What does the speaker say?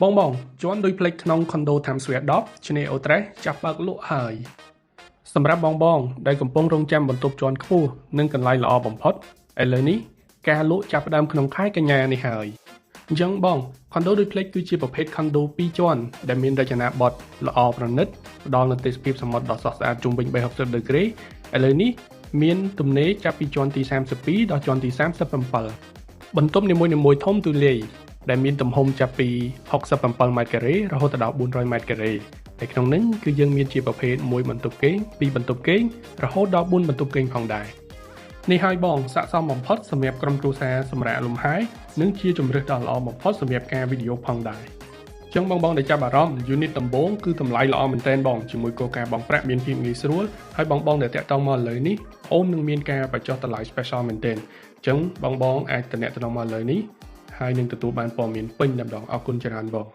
បងជាន់ដូចផ្លេចក្នុង Condo Times Square 10 ឆ្នេរអូត្រេសចាប់បើកលក់ហើយសម្រាប់បងដែលកំពុងរងចាំបន្ទប់ជាន់ខ្ពស់និងកន្លែងល្អបំផុតឥឡូវនេះការលក់ចាប់ផ្ដើមក្នុងខែកញ្ញានេះហើយអញ្ចឹងCondo ដូចផ្លេចគឺជាប្រភេទ Condo 2ជាន់ដែលមានរចនាបថល្អប្រណិតផ្ដល់នូវទេសភាពសមុទ្រដ៏ស្រស់ស្អាតជុំវិញ360ដឺក្រេឥឡូវនេះមានទំនេរចាប់ពីជាន់ទី32ដល់ជាន់ទី37បន្ទប់នីមួយៗធំទូលាយដែលមានទំហំចាប់ពី67ម៉ែត្រការ៉េរហូតដល់400ម៉ែត្រការ៉េហើយក្នុងនេះគឺយើងមានជាប្រភេទ1បន្ទប់គេង2បន្ទប់គេងរហូតដល់4បន្ទប់គេងផងដែរនេះហើយស័ក្តិសមបំផុតសម្រាប់ក្រុមគ្រួសារសម្រាប់លំហែនិងជាជម្រើសដ៏ល្អបំផុតសម្រាប់ការវីដេអូផងដែរចឹងបងដែលចាប់អារម្មណ៍ unit ដំបូងគឺតម្លៃល្អមែនទែនជាមួយគោលការណ៍បង់ប្រាក់មានភាពងាយស្រួលហើយបងដែលតាក់ទងមកឥឡូវនេះអូននឹងមានការបញ្ចុះតម្លៃ special មែនទែនចឹងបងអាចតំណែងមកឥឡូវនេះហើយនឹងទទួលបានព័ត៌មានពេញតែម្ដងអរគុណច្រើនបង